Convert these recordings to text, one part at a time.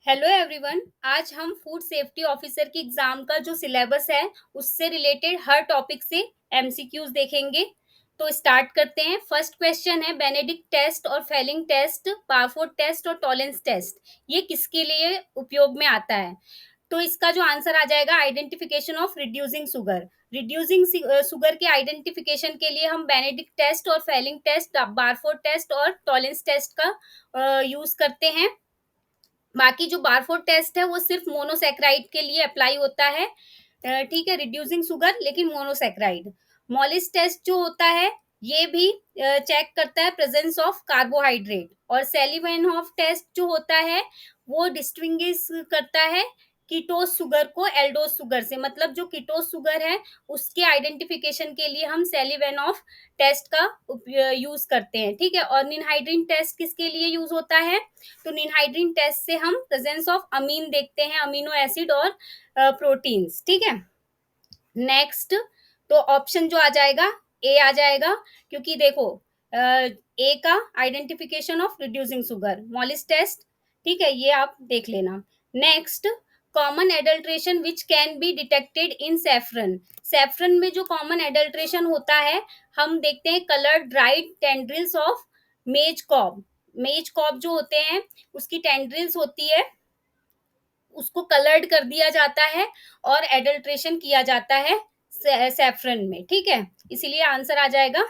Hello everyone. आज हम food safety officer की एग्जाम का जो सिलेबस है उससे रिलेटेड हर टॉपिक से एमसीक्यूज देखेंगे। तो स्टार्ट करते हैं। फर्स्ट क्वेश्चन है, बेनेडिक्ट टेस्ट और फेलिंग टेस्ट, बारफोर्ड टेस्ट और टॉलेंस टेस्ट ये किसके लिए उपयोग में आता है? तो इसका जो आंसर आ जाएगा, identification of reducing sugar. Reducing sugar के आइडेंटिफिकेशन के लिए हम बेनेडिक्ट टेस्ट और फेलिंग टेस्ट, बारफोर्ड टेस्ट और टॉलेंस टेस्ट का यूज करते हैं। बाकी जो बारफोर्ड टेस्ट है वो सिर्फ मोनोसेक्राइड के लिए अप्लाई होता है। ठीक है, रिड्यूसिंग शुगर लेकिन मोनोसेक्राइड। मॉलिस टेस्ट जो होता है ये भी चेक करता है प्रेजेंस ऑफ कार्बोहाइड्रेट। और सेलिवेनहॉफ टेस्ट जो होता है वो डिस्टिंग्विश करता है कीटोस शुगर को एल्डोस शुगर से। मतलब जो कीटोस शुगर है उसके आइडेंटिफिकेशन के लिए हम सेलिवेनॉफ टेस्ट का यूज करते हैं। ठीक है, और निनहाइड्रीन टेस्ट किसके लिए यूज होता है? तो निनहाइड्रीन टेस्ट से हम प्रेजेंस ऑफ अमीन देखते हैं, अमीनो एसिड और प्रोटीन्स। ठीक है, नेक्स्ट। तो ऑप्शन जो आ जाएगा ए आ जाएगा, क्योंकि देखो ए का identification of reducing sugar, Molisch test. ठीक है, ये आप देख लेना। Next, common adulteration which can be detected in saffron. Saffron में जो कॉमन एडल्ट्रेशन होता है हम देखते हैं coloured dried tendrils of maize cob. Maize cob जो होते हैं उसकी टेंड्रिल्स होती है, उसको कलर्ड कर दिया जाता है और एडल्ट्रेशन किया जाता है सेफ्रन में। ठीक है, इसीलिए आंसर आ जाएगा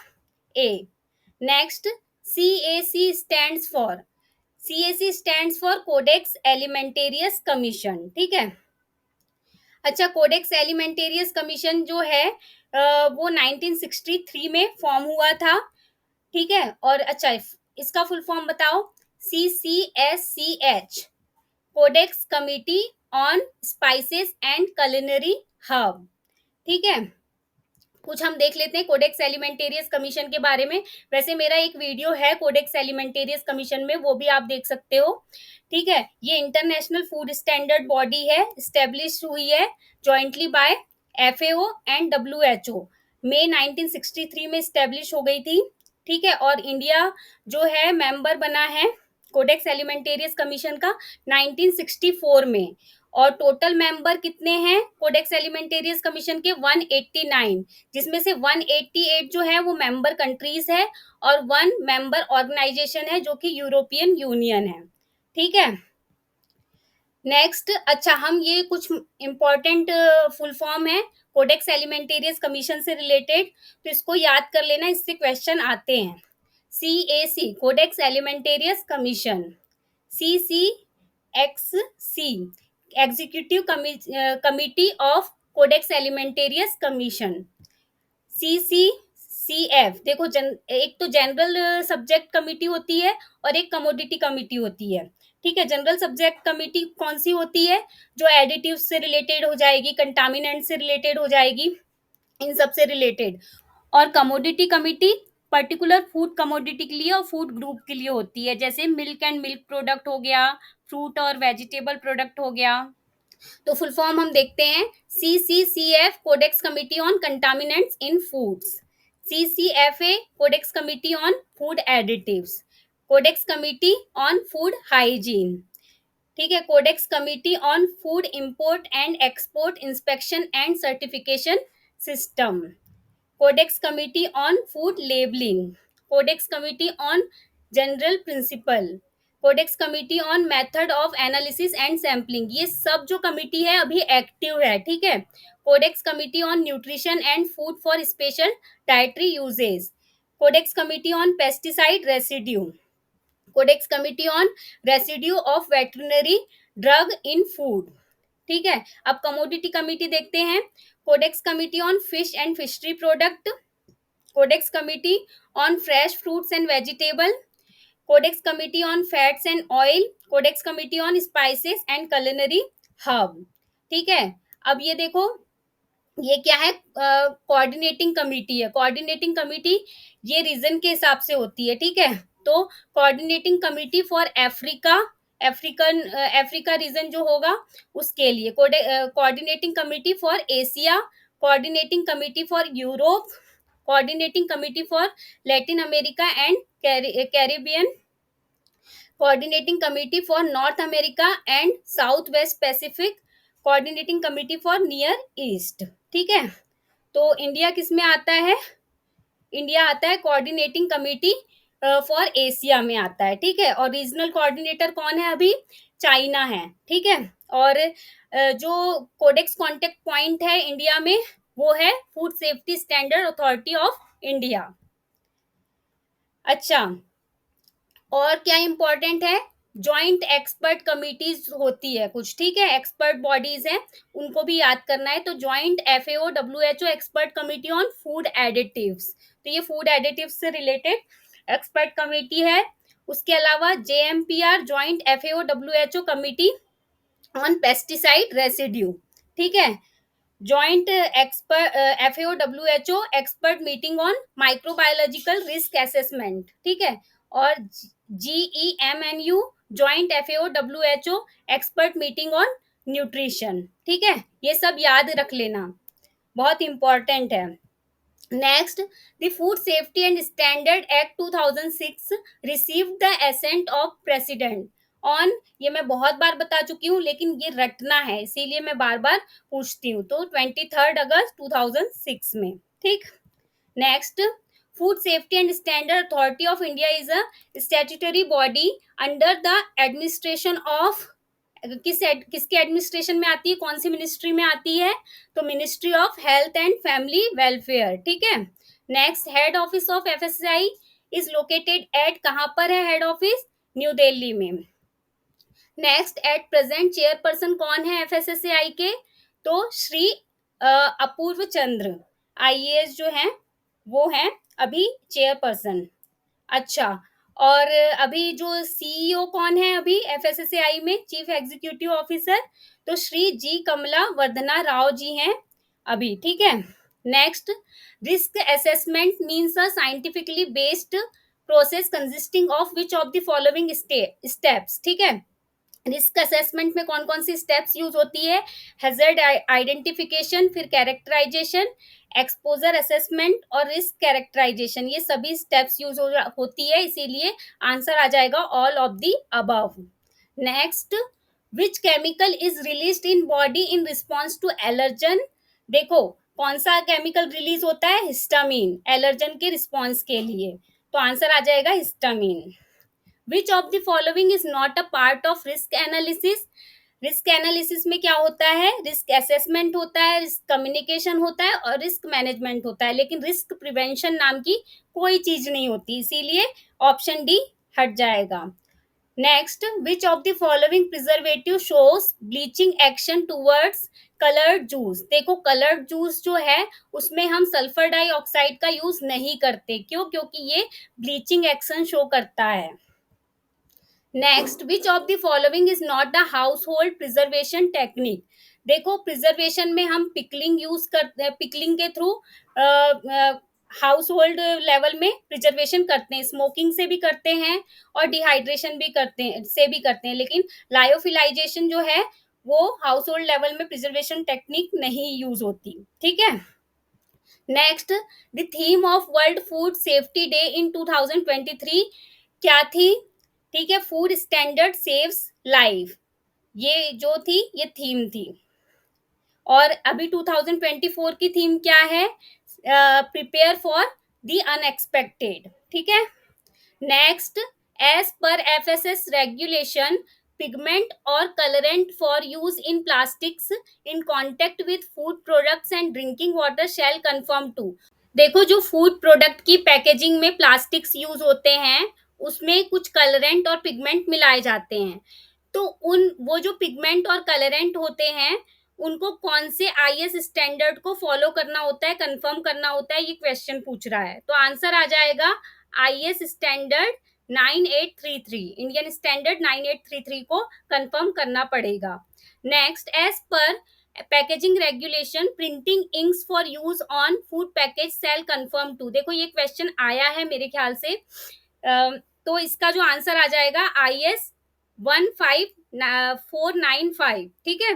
A. Next, CAC stands for. CAC stands for codex alimentarius commission. ठीक है, अच्छा, कोडेक्स एलिमेंटेरियस कमीशन जो है वो 1963 में फॉर्म हुआ था। ठीक है, और अच्छा इसका फुल फॉर्म बताओ। CCSCH, codex committee on spices and culinary herb. ठीक है, कुछ हम देख लेते हैं कोडेक्स एलिमेंटेरियस कमीशन के बारे में। वैसे मेरा एक वीडियो है कोडेक्स एलिमेंटेरियस कमीशन में, वो भी आप देख सकते हो। ठीक है, ये इंटरनेशनल फूड स्टैंडर्ड बॉडी है, स्टेब्लिश हुई है jointly by FAO and WHO। मई 1963 में स्टेब्लिश हो गई थी। ठीक है, और इंडिया जो है मेंबर बना है कोडेक्स एलिमेंटेरियस कमीशन का 1964 में। और टोटल मेंबर कितने हैं कोडेक्स एलिमेंटेरियस कमीशन के? 189, जिसमें से 188 जो है वो मेंबर कंट्रीज है और 1 मेंबर ऑर्गेनाइजेशन है जो कि यूरोपियन यूनियन है। ठीक है, नेक्स्ट। अच्छा, हम ये कुछ इंपॉर्टेंट फुल फॉर्म है कोडेक्स एलिमेंटेरियस कमीशन से रिलेटेड, तो इसको याद कर लेना, इससे क्वेश्चन आते हैं। CAC, codex alimentarius commission. CCXC, executive committee of codex alimentarius commission. CCCF, देखो एक तो जनरल सब्जेक्ट कमिटी होती है और एक कमोडिटी कमिटी होती है। ठीक है, जनरल सब्जेक्ट कमिटी कौन सी होती है? जो एडिटिव से रिलेटेड हो जाएगी, कंटामिनेंट से रिलेटेड हो जाएगी, इन सब से रिलेटेड। और commodity committee particular food commodity के लिए और फूड ग्रुप के लिए होती है, जैसे मिल्क एंड मिल्क प्रोडक्ट हो गया, फ्रूट और वेजिटेबल प्रोडक्ट हो गया। तो फुल फॉर्म हम देखते हैं। CCCF, codex committee on contaminants in foods. CCFA, codex committee on food additives. Codex committee on food hygiene. ठीक है, codex committee on food import and export inspection and certification system. Codex committee on food labelling. Codex committee on general principle. Codex committee on method of analysis and sampling. ये सब जो committee है अभी active है। ठीक है, codex committee on nutrition and food for special dietary uses. Codex committee on pesticide residue. Codex committee on residue of veterinary drug in food. ठीक है, अब कमोडिटी कमिटी देखते हैं। Codex committee on fish and fishery product. Codex committee on fresh fruits and vegetable. Codex committee on fats and oil. Codex committee on spices and culinary herb. ठीक है, अब ये देखो, ये क्या है? कोऑर्डिनेटिंग कमिटी है। कोऑर्डिनेटिंग कमिटी ये रीजन के हिसाब से होती है। ठीक है, तो coordinating committee for Africa, Africa reason जो होगा उसके लिए। Coordinating committee for Asia, coordinating committee for Europe, coordinating committee for Latin America and Caribbean, coordinating committee for north America and south west Pacific, coordinating committee for near east. ठीक है, तो India किस में आता है? इंडिया आता है coordinating committee for Asia में आता है। ठीक है, और रीजनल कोऑर्डिनेटर कौन है? अभी चाइना है। ठीक है, और जो कोडेक्स कॉन्टेक्ट पॉइंट है इंडिया में वो है food safety standard authority of India. अच्छा, और क्या इंपॉर्टेंट है? जॉइंट एक्सपर्ट कमिटीज होती है कुछ। ठीक है, एक्सपर्ट बॉडीज हैं, उनको भी याद करना है। तो joint FAO WHO expert committee on food additives, तो ये फूड एडिटिव्स से रिलेटेड एक्सपर्ट कमिटी है। उसके अलावा JMPR, joint FAO WHO committee on pesticide residue. ठीक है, joint expert FAO WHO expert meeting on microbiological risk assessment. ठीक है, और JEMNU, joint FAO WHO expert meeting on nutrition. ठीक है, ये सब याद रख लेना, बहुत इंपॉर्टेंट है। Next, the food safety and standard act 2006 received the ascent of president on, ये मैं बहुत बार बता चुकी हूँ लेकिन ये रटना है इसीलिए मैं बार बार पूछती हूँ। तो 23 अगस्त 2006 में। ठीक, next, food safety and standard authority of India is a statutory body under the administration of, किसके एडमिनिस्ट्रेशन में आती है, कौन सी मिनिस्ट्री में आती है? तो ministry of health and family welfare. ठीक है, next, head office of FSSI is located at, कहाँ पर है हेड ऑफिस? न्यू दिल्ली में। नेक्स्ट, एट प्रेजेंट चेयरपर्सन कौन है एफएसएसआई के? तो श्री अपूर्व चंद्र आईएएस जो हैं वो हैं अभी चेयरपर्सन। अच्छा, और अभी जो सीईओ कौन है अभी एफएसएसएआई में, चीफ एग्जीक्यूटिव ऑफिसर? तो श्री जी कमला वर्धना राव जी हैं अभी। ठीक है, next, risk assessment means a scientifically based process consisting of which of the following steps. ठीक है, रिस्क असेसमेंट में कौन कौन सी स्टेप्स यूज होती है? हैजर्ड आइडेंटिफिकेशन, फिर कैरेक्टराइजेशन, एक्सपोजर असेसमेंट और रिस्क कैरेक्टराइजेशन, ये सभी स्टेप्स यूज होती है, इसीलिए आंसर आ जाएगा all of the above. Next, which chemical is released in body in response to allergen? देखो कौन सा केमिकल रिलीज होता है? हिस्टामीन, एलर्जन के रिस्पॉन्स के लिए, तो आंसर आ जाएगा histamine. Which of the following is not a part of risk analysis? Risk analysis में क्या होता है? रिस्क असेसमेंट होता है, रिस्क कम्युनिकेशन होता है और रिस्क मैनेजमेंट होता है, लेकिन रिस्क प्रिवेंशन नाम की कोई चीज नहीं होती, इसीलिए ऑप्शन डी हट जाएगा। Next, which of the following preservative shows bleaching action towards coloured juice? देखो कलर्ड जूस जो है उसमें हम सल्फर डाइऑक्साइड का यूज नहीं करते, क्यों? क्योंकि ये ब्लीचिंग एक्शन शो करता है। Next, which of the following is not the house hold preservation technique? देखो प्रिजर्वेशन में हम पिकलिंग यूज करते हैं, पिकलिंग के थ्रू हाउस होल्ड लेवल में प्रिजर्वेशन करते हैं, स्मोकिंग से भी करते हैं और डिहाइड्रेशन भी करते हैं से भी करते हैं, लेकिन लायोफिलाइजेशन जो है वो हाउस होल्ड लेवल में प्रिजर्वेशन टेक्निक नहीं यूज होती। ठीक है, next, the theme of world food safety day in 2023 क्या थी? ठीक है, फूड स्टैंडर्ड सेव्स लाइफ, ये जो थी ये थीम थी। और अभी 2024 की थीम क्या है? Prepare for the unexpected. ठीक है, next, as per FSS regulation pigment और colourant for use in plastics in contact with food products and drinking water shall conform to. देखो जो फूड प्रोडक्ट की पैकेजिंग में प्लास्टिक्स यूज होते हैं उसमें कुछ कलरेंट और पिगमेंट मिलाए जाते हैं, तो उन वो जो पिगमेंट और कलरेंट होते हैं उनको कौन से आईएस स्टैंडर्ड को फॉलो करना होता है, कंफर्म करना होता है, ये क्वेश्चन पूछ रहा है। तो आंसर आ जाएगा आईएस स्टैंडर्ड 9833, इंडियन स्टैंडर्ड 9833 को कंफर्म करना पड़ेगा। Next, as per packaging regulation printing inks for use on food package shall conform to. देखो ये क्वेश्चन आया है मेरे ख्याल से, तो इसका जो आंसर आ जाएगा आईएस 15495। ठीक है,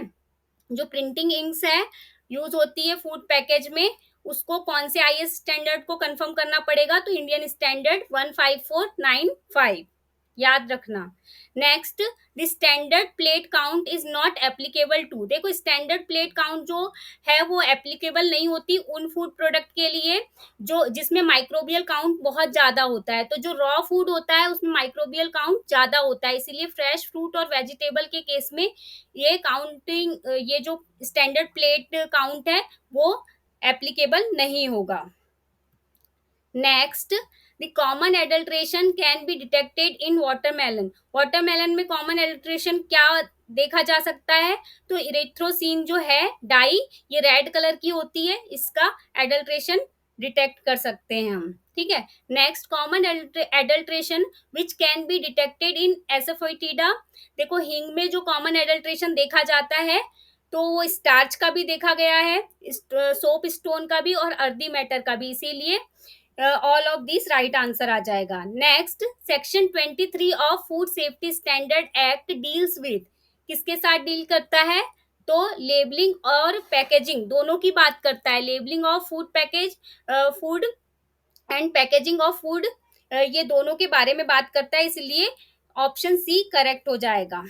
जो प्रिंटिंग इंक्स है यूज होती है फूड पैकेज में उसको कौन से आईएस स्टैंडर्ड को कंफर्म करना पड़ेगा? तो इंडियन स्टैंडर्ड 15495। याद रखना। Next, the standard plate count is not applicable to. देखो स्टैंडर्ड प्लेट काउंट जो है वो एप्लीकेबल नहीं होती उन फूड प्रोडक्ट के लिए जो जिसमें माइक्रोबियल काउंट बहुत ज्यादा होता है। तो जो रॉ फूड होता है उसमें माइक्रोबियल काउंट ज्यादा होता है, इसीलिए फ्रेश फ्रूट और वेजिटेबल के केस में ये काउंटिंग, ये जो स्टैंडर्ड प्लेट काउंट है वो एप्लीकेबल नहीं होगा। Next, the common adulteration can be detected in watermelon. Watermelon में कॉमन एडल्ट्रेशन क्या देखा जा सकता है? तो इरेथ्रोसिन जो है डाई, ये रेड कलर की होती है, इसका एडल्ट्रेशन डिटेक्ट कर सकते हैं हम। ठीक है। Next, common adulteration which can be detected in asafoetida. देखो हिंग में जो कॉमन एडल्ट्रेशन देखा जाता है तो वो स्टार्च का भी देखा गया है, सोप स्टोन का भी और अर्दी मैटर का भी, इसीलिए all of this right answer आ जाएगा। Next, section 23 of food safety standard act deals with, किसके साथ डील करता है? तो लेबलिंग और पैकेजिंग दोनों की बात करता है। Labelling of food package, food and packaging of food, ये दोनों के बारे में बात करता है, इसलिए ऑप्शन सी करेक्ट हो जाएगा।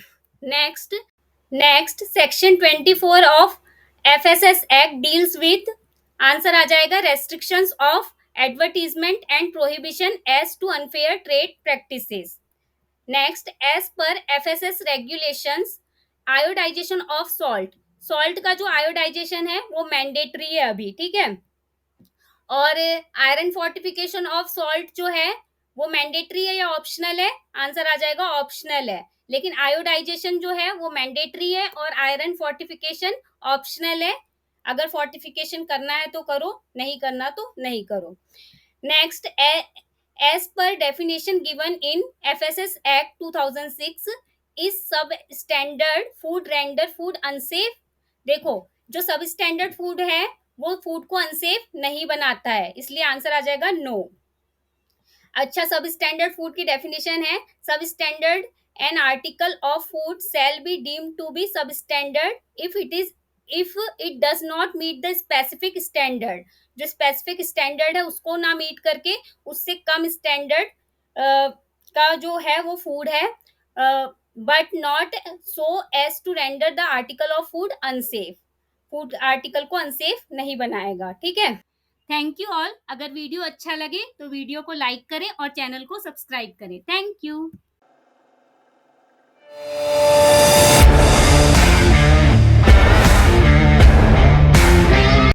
Next section 24 of FSS act deals with, answer आ जाएगा restrictions of advertisement and prohibition as to unfair trade practices. Next, as per FSS regulations iodisation of salt, salt का जो आयोडाइजेशन है वो mandatory है अभी। ठीक है। और आयरन फोर्टिफिकेशन ऑफ सॉल्ट जो है वो मैंडेटरी है या ऑप्शनल है? आंसर आ जाएगा ऑप्शनल है। लेकिन आयोडाइजेशन जो है वो मैंडेटरी है और आयरन फोर्टिफिकेशन ऑप्शनल है। अगर फोर्टिफिकेशन करना है तो करो, नहीं करना तो नहीं करो। Next, as per definition given in FSS act 2006 is substandard food render food unsafe. देखो जो सब स्टैंडर्ड फूड है वो फूड को अनसेफ नहीं बनाता है, इसलिए आंसर आ जाएगा नो। अच्छा, सब स्टैंडर्ड फूड की डेफिनेशन है, substandard an article of food shall be deemed to be substandard if it does not meet the specific standard. जो स्पेसिफिक स्टैंडर्ड है उसको ना मीट करके उससे कम स्टैंडर्ड का जो है वो फूड है, but not so as to render the article of food unsafe. Food article को अनसेफ नहीं बनाएगा। ठीक है। Thank you all. अगर वीडियो अच्छा लगे तो वीडियो को लाइक करें और चैनल को सब्सक्राइब करें। Thank you.